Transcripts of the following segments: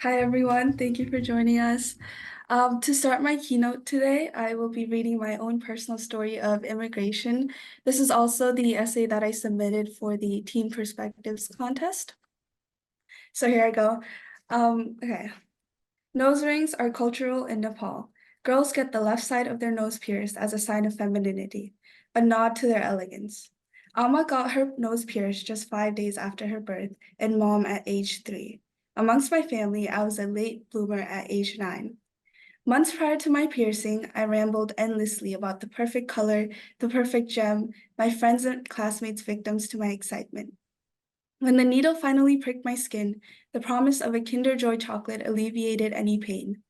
Hi, everyone. Thank you for joining us. To start my keynote today, I will be reading my own personal story of immigration. This is also the essay that I submitted for the Teen Perspectives contest. So here I go. Okay. Nose rings are cultural in Nepal. Girls get the left side of their nose pierced as a sign of femininity, a nod to their elegance. Amma got her nose pierced just 5 days after her birth, and mom at age 3. Amongst my family, I was a late bloomer at age 9. Months prior to my piercing, I rambled endlessly about the perfect color, the perfect gem, my friends and classmates victims to my excitement. When the needle finally pricked my skin, the promise of a Kinder Joy chocolate alleviated any pain.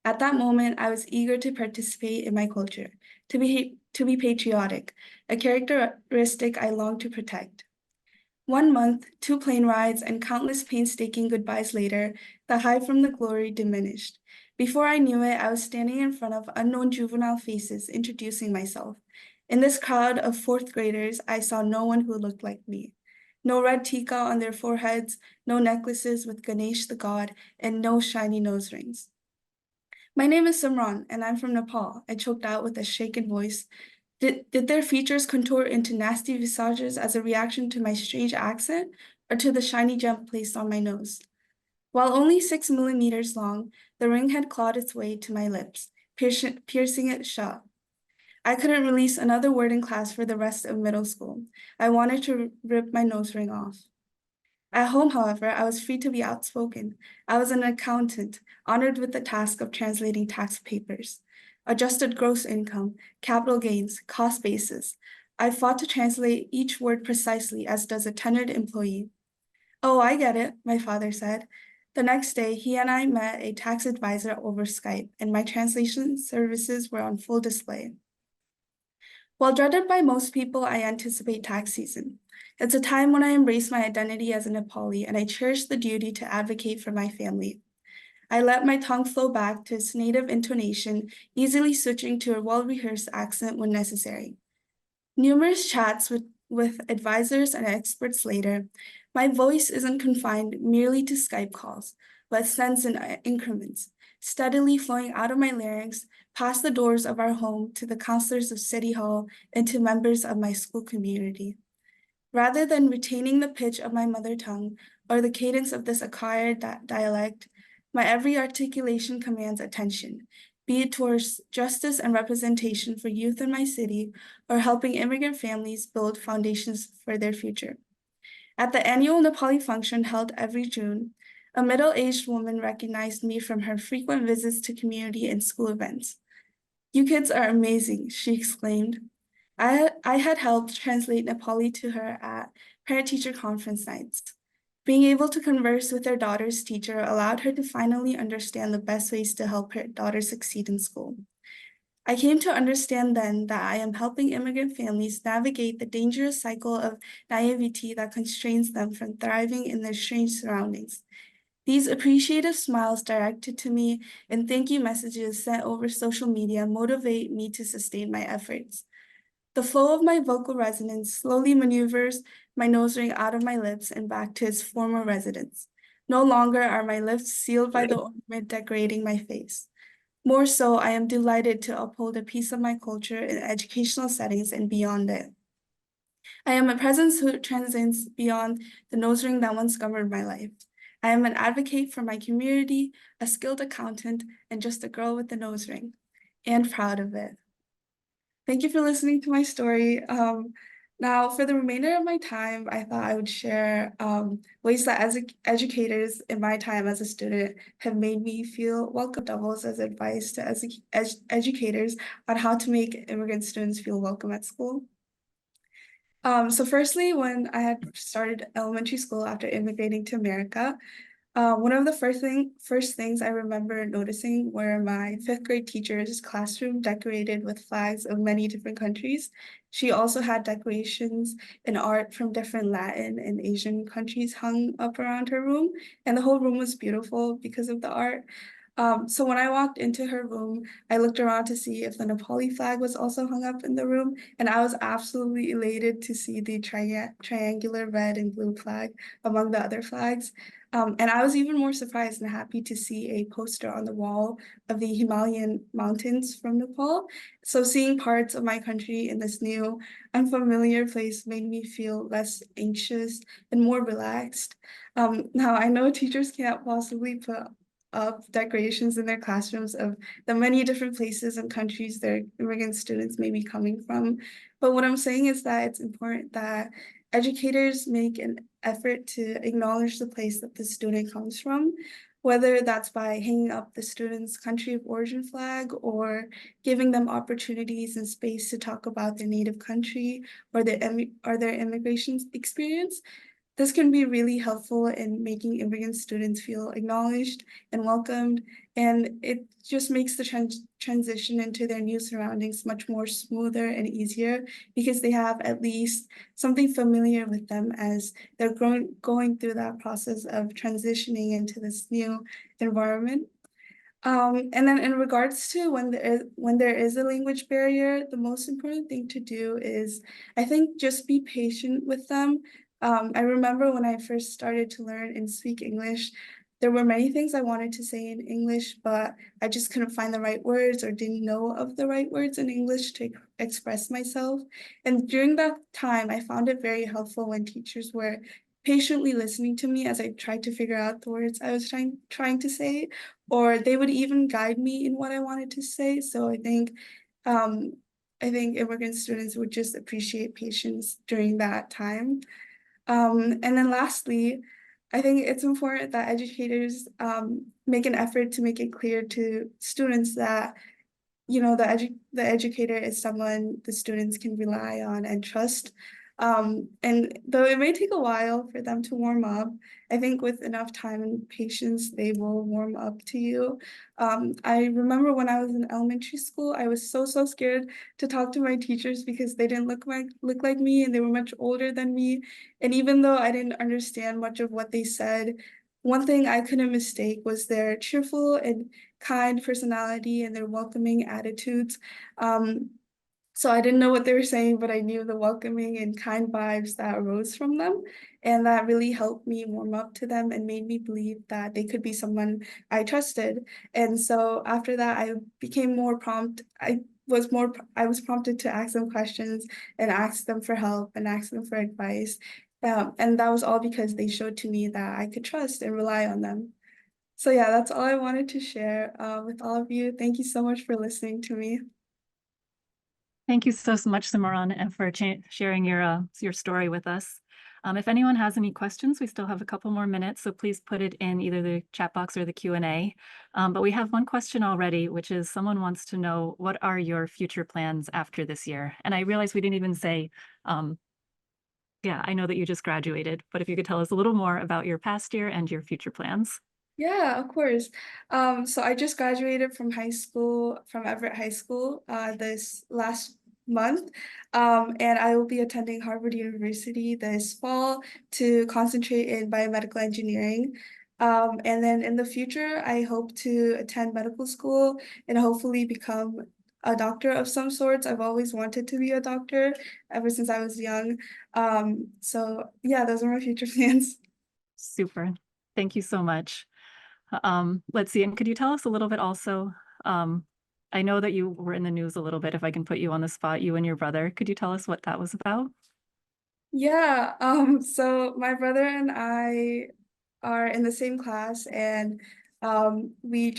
At that moment, I was eager to participate in my culture, to be patriotic, a characteristic I longed to protect. 1 month, 2 plane rides, and countless painstaking goodbyes later, the high from the glory diminished. Before I knew it, I was standing in front of unknown juvenile faces introducing myself. In this crowd of fourth graders, I saw no one who looked like me. No red tika on their foreheads, no necklaces with Ganesh the god, and no shiny nose rings. My name is Simran, and I'm from Nepal, I choked out with a shaken voice. Did their features contour into nasty visages as a reaction to my strange accent, or to the shiny gem placed on my nose? While only 6 millimeters long, the ring had clawed its way to my lips, piercing it shut. I couldn't release another word in class for the rest of middle school. I wanted to rip my nose ring off. At home, however, I was free to be outspoken. I was an accountant, honored with the task of translating tax papers. Adjusted gross income, capital gains, cost basis. I fought to translate each word precisely as does a tenured employee. Oh, I get it, my father said. The next day, he and I met a tax advisor over Skype, and my translation services were on full display. While dreaded by most people, I anticipate tax season. It's a time when I embrace my identity as a Nepali, and I cherish the duty to advocate for my family. I let my tongue flow back to its native intonation, easily switching to a well-rehearsed accent when necessary. Numerous chats with advisors and experts later, my voice isn't confined merely to Skype calls, but sends in increments, steadily flowing out of my larynx, past the doors of our home to the counselors of City Hall and to members of my school community. Rather than retaining the pitch of my mother tongue or the cadence of this acquired dialect, my every articulation commands attention, be it towards justice and representation for youth in my city or helping immigrant families build foundations for their future. At the annual Nepali function held every June, a middle-aged woman recognized me from her frequent visits to community and school events. "You kids are amazing," she exclaimed. I had helped translate Nepali to her at parent-teacher conference nights. Being able to converse with her daughter's teacher allowed her to finally understand the best ways to help her daughter succeed in school. I came to understand then that I am helping immigrant families navigate the dangerous cycle of naivety that constrains them from thriving in their strange surroundings. These appreciative smiles directed to me and thank you messages sent over social media motivate me to sustain my efforts. The flow of my vocal resonance slowly maneuvers my nose ring out of my lips and back to its former residence. No longer are my lips sealed by the ornament decorating my face. More so, I am delighted to uphold a piece of my culture in educational settings and beyond it. I am a presence who transcends beyond the nose ring that once governed my life. I am an advocate for my community, a skilled accountant, and just a girl with the nose ring, and proud of it. Thank you for listening to my story. Now, for the remainder of my time, I thought I would share ways that as educators in my time as a student have made me feel welcome doubles as advice to educators on how to make immigrant students feel welcome at school. So firstly, when I had started elementary school after immigrating to America, one of the first things I remember noticing were my fifth grade teacher's classroom decorated with flags of many different countries. She also had decorations and art from different Latin and Asian countries hung up around her room, and the whole room was beautiful because of the art. So when I walked into her room, I looked around to see if the Nepali flag was also hung up in the room, and I was absolutely elated to see the triangular red and blue flag among the other flags. And I was even more surprised and happy to see a poster on the wall of the Himalayan mountains from Nepal. So seeing parts of my country in this new, unfamiliar place made me feel less anxious and more relaxed. Now I know teachers can't possibly put up decorations in their classrooms of the many different places and countries their immigrant students may be coming from. But what I'm saying is that it's important that educators make an effort to acknowledge the place that the student comes from, whether that's by hanging up the student's country of origin flag or giving them opportunities and space to talk about their native country or their immigration experience. This can be really helpful in making immigrant students feel acknowledged and welcomed, and it just makes the transition into their new surroundings much more smoother and easier because they have at least something familiar with them as they're going through that process of transitioning into this new environment. And then in regards to when there is a language barrier, the most important thing to do is, I think, just be patient with them. I remember when I first started to learn and speak English, there were many things I wanted to say in English, but I just couldn't find the right words or didn't know of the right words in English to express myself. And during that time, I found it very helpful when teachers were patiently listening to me as I tried to figure out the words I was trying to say, or they would even guide me in what I wanted to say. So um, I think immigrant students would just appreciate patience during that time. And then lastly, I think it's important that educators make an effort to make it clear to students that the educator is someone the students can rely on and trust. And though it may take a while for them to warm up, I think with enough time and patience, they will warm up to you. I remember when I was in elementary school, I was so scared to talk to my teachers because they didn't look like me and they were much older than me. And even though I didn't understand much of what they said, one thing I couldn't mistake was their cheerful and kind personality and their welcoming attitudes. Um, so I didn't know what they were saying, but I knew the welcoming and kind vibes that arose from them. And that really helped me warm up to them and made me believe that they could be someone I trusted. And so after that, I became more prompt. I was prompted to ask them questions and ask them for help and ask them for advice. And that was all because they showed to me that I could trust and rely on them. So yeah, that's all I wanted to share with all of you. Thank you so much for listening to me. Thank you so much, Simran, and for sharing your story with us. If anyone has any questions, we still have a couple more minutes, so please put it in either the chat box or the Q&A. But we have one question already, which is someone wants to know, what are your future plans after this year? And I realize we didn't even say, yeah, I know that you just graduated, but if you could tell us a little more about your past year and your future plans. Yeah, of course. So I just graduated from high school, from Everett High School, this last month. And I will be attending Harvard University this fall to concentrate in biomedical engineering. And then in the future, I hope to attend medical school and hopefully become a doctor of some sorts. I've always wanted to be a doctor ever since I was young. So yeah, those are my future plans. Super. Thank you so much. Let's see, and could you tell us a little bit also, I know that you were in the news a little bit, if I can put you on the spot, you and your brother. Could you tell us what that was about? Yeah, so my brother and I are in the same class and we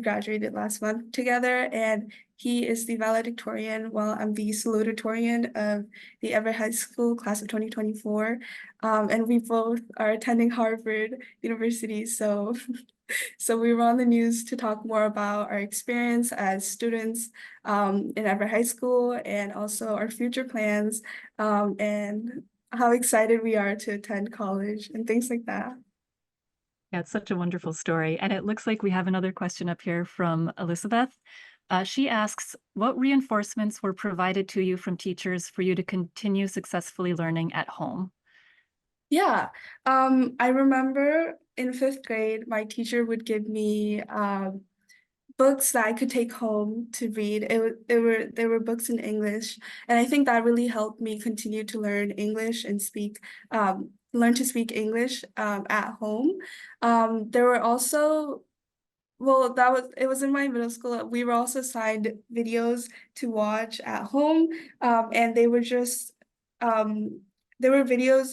graduated last month together and he is the valedictorian while I'm the salutatorian of the Everett High School class of 2024. And we both are attending Harvard University, so so we were on the news to talk more about our experience as students in Everett High School and also our future plans and how excited we are to attend college and things like that. Yeah, it's such a wonderful story. And it looks like we have another question up here from Elizabeth. She asks, what reinforcements were provided to you from teachers for you to continue successfully learning at home? Yeah, I remember in fifth grade, my teacher would give me books that I could take home to read. There were books in English, and I think that really helped me continue to learn English and learn to speak English at home. There were also well, it was in my middle school. We were also assigned videos to watch at home, and they were just there were videos.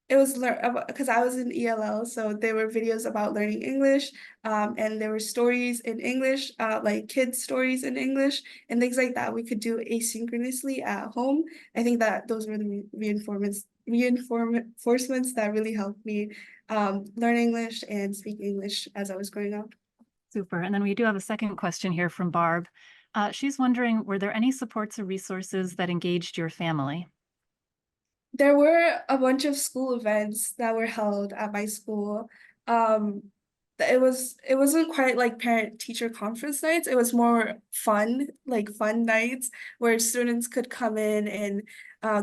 It was because I was in ELL, so there were videos about learning English, and there were stories in English, like kids' stories in English and things like that. We could do asynchronously at home. I think that those were the reinforcements that really helped me learn English and speak English as I was growing up. Super. And then we do have a second question here from Barb. She's wondering, were there any supports or resources that engaged your family? There were a bunch of school events that were held at my school. Um, it wasn't quite like parent teacher conference nights. It was more fun, like fun nights where students could come in and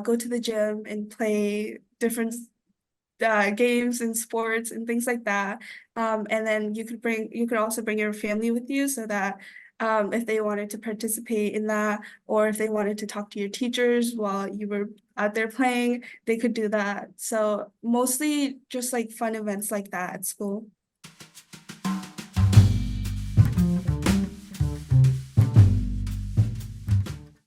go to the gym and play different games and sports and things like that. And then you could also bring your family with you so that if they wanted to participate in that, or if they wanted to talk to your teachers while you were out there playing, they could do that. So mostly just like fun events like that at school.